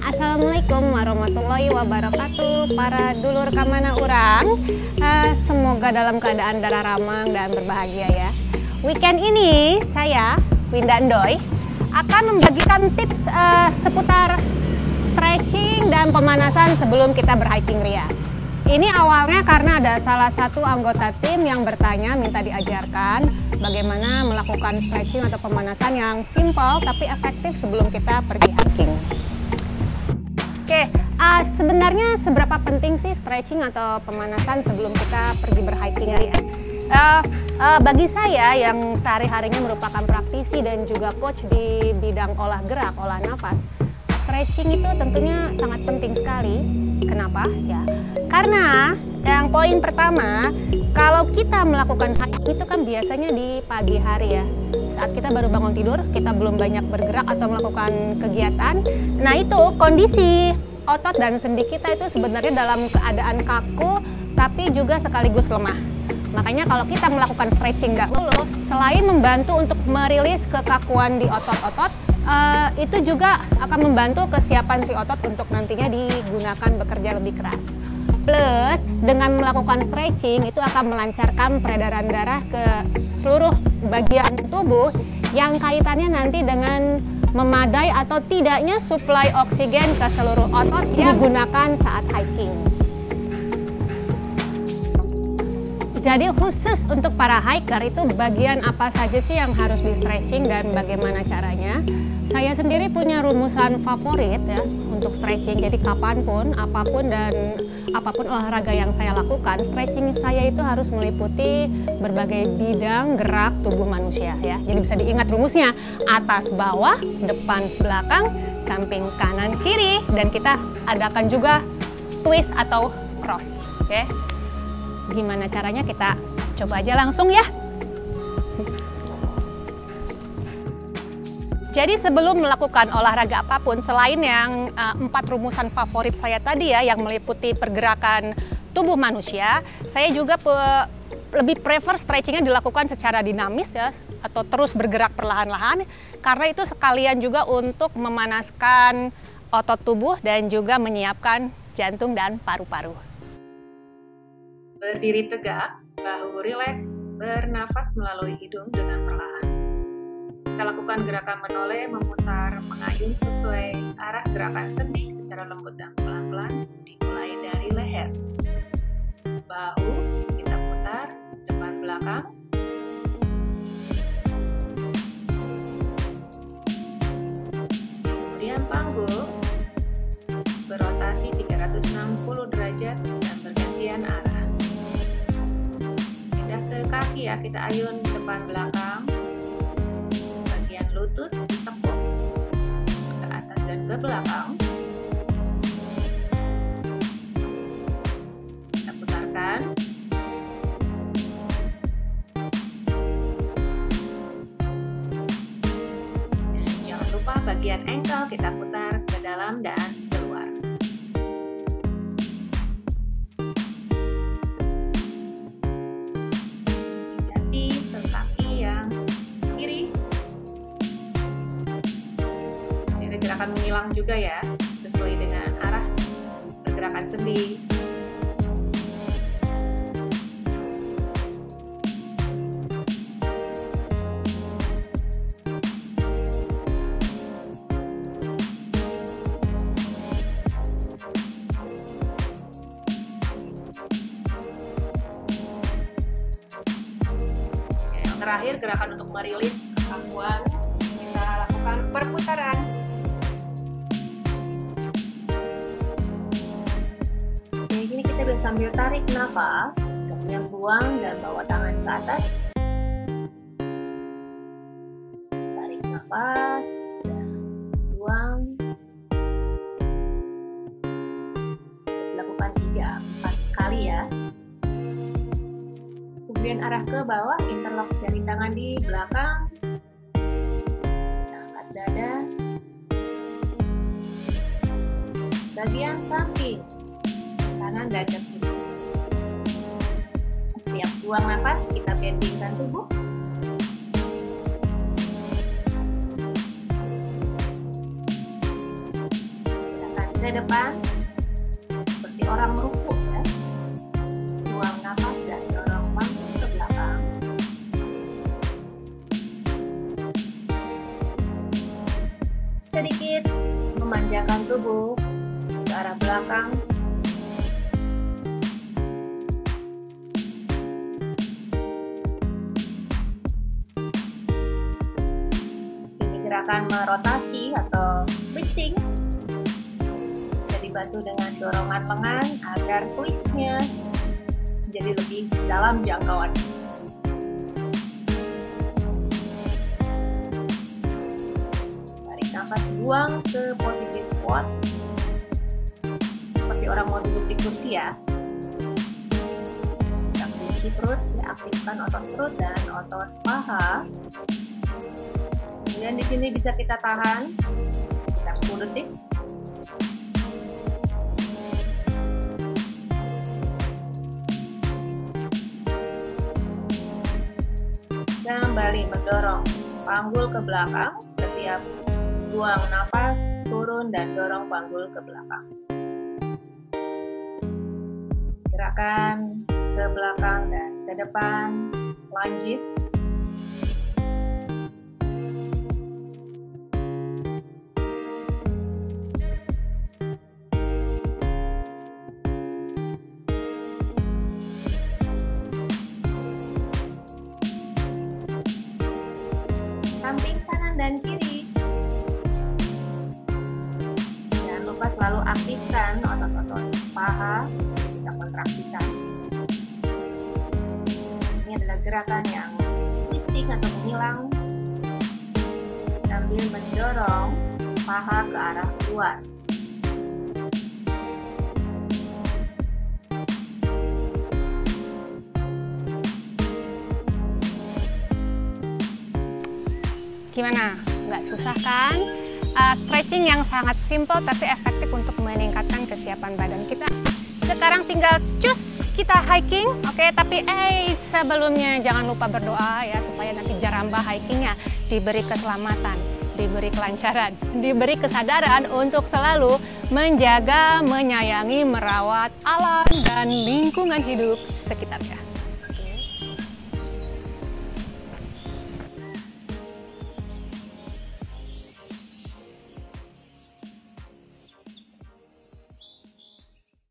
Assalamualaikum warahmatullahi wabarakatuh. Para dulur kamana urang, semoga dalam keadaan darah ramang dan berbahagia ya. Weekend ini saya, Winda Endoy, akan membagikan tips seputar stretching dan pemanasan sebelum kita berhiking ria. Ini awalnya karena ada salah satu anggota tim yang bertanya minta diajarkan bagaimana melakukan stretching atau pemanasan yang simple tapi efektif sebelum kita pergi hiking. Oke, sebenarnya seberapa penting sih stretching atau pemanasan sebelum kita pergi berhiking ya? Bagi saya yang sehari-harinya merupakan praktisi dan juga coach di bidang olah gerak, olah nafas, stretching itu tentunya sangat penting sekali. Kenapa? Ya, karena yang poin pertama, kalau kita melakukan hiking itu kan biasanya di pagi hari ya. Saat kita baru bangun tidur, kita belum banyak bergerak atau melakukan kegiatan. Nah itu kondisi otot dan sendi kita itu sebenarnya dalam keadaan kaku, tapi juga sekaligus lemah. Makanya kalau kita melakukan stretching dahulu, selain membantu untuk merilis kekakuan di otot-otot, itu juga akan membantu kesiapan si otot untuk nantinya digunakan bekerja lebih keras. Plus, dengan melakukan stretching itu akan melancarkan peredaran darah ke seluruh bagian tubuh yang kaitannya nanti dengan memadai atau tidaknya suplai oksigen ke seluruh otot yang digunakan saat hiking. Jadi khusus untuk para hiker itu bagian apa saja sih yang harus di stretching dan bagaimana caranya? Saya sendiri punya rumusan favorit ya untuk stretching. Jadi kapanpun, apapun olahraga yang saya lakukan, stretching saya itu harus meliputi berbagai bidang gerak tubuh manusia ya. Jadi bisa diingat rumusnya, atas bawah, depan belakang, samping kanan kiri, dan kita adakan juga twist atau cross. Oke. Gimana caranya, kita coba aja langsung ya. Jadi sebelum melakukan olahraga apapun, selain yang 4 rumusan favorit saya tadi ya, yang meliputi pergerakan tubuh manusia, saya juga lebih prefer stretchingnya dilakukan secara dinamis ya, atau terus bergerak perlahan-lahan, karena itu sekalian juga untuk memanaskan otot tubuh dan juga menyiapkan jantung dan paru-paru. Berdiri tegak, bahu rileks, bernafas melalui hidung dengan perlahan. Kita lakukan gerakan menoleh, memutar, mengayun sesuai arah gerakan sendi secara lembut dan pelan-pelan, dimulai dari leher. Bahu kita putar, depan belakang. Kemudian panggul, berotasi 360 derajat dan bergantian arah. Ke kaki ya, kita ayun depan belakang, bagian lutut ditekuk ke atas dan ke belakang. Kita putarkan. Dan jangan lupa bagian ankle kita putar ke dalam dan keluar. Gerakan mengilang juga ya, sesuai dengan arah pergerakan sendi. Yang terakhir, gerakan untuk merilis kekakuan, kita lakukan perputaran. Sambil tarik nafas, kemudian buang dan bawa tangan ke atas. Tarik nafas dan buang. Lakukan 3-4 kali ya. Kemudian arah ke bawah, interlock jari tangan di belakang. Kita angkat dada. Bagian samping, kanan dan ke kiri. Siap buang nafas, kita bendingkan tubuh. Kita ke depan seperti orang merukuk ya. Buang nafas dan dorong panggul ke belakang. Sedikit memanjakan tubuh ke arah belakang. Ini gerakan merotasi atau twisting. Bisa dibantu dengan dorongan lengan agar twistnya menjadi lebih dalam jangkauan. Tarik nafas, buang ke posisi squat seperti orang mau duduk di kursi ya. Kita kunci perut, diaktifkan otot perut dan otot paha. Kemudian di sini bisa kita tahan sekitar 10 detik. Dan kembali mendorong panggul ke belakang. Setiap buang nafas, turun dan dorong panggul ke belakang. Gerakan ke belakang dan ke depan, lunges. Samping kanan dan kiri. Jangan lupa selalu aktifkan otot-otot paha, kita kontraksikan. Ini adalah gerakan yang twisting atau menyilang sambil mendorong paha ke arah luar. Gimana? Nggak susah kan? Stretching yang sangat simple tapi efektif untuk meningkatkan kesiapan badan kita. Sekarang tinggal cus kita hiking, oke? Tapi sebelumnya jangan lupa berdoa ya supaya nanti jarambah hikingnya diberi keselamatan, diberi kelancaran, diberi kesadaran untuk selalu menjaga, menyayangi, merawat alam dan lingkungan hidup sekitarnya.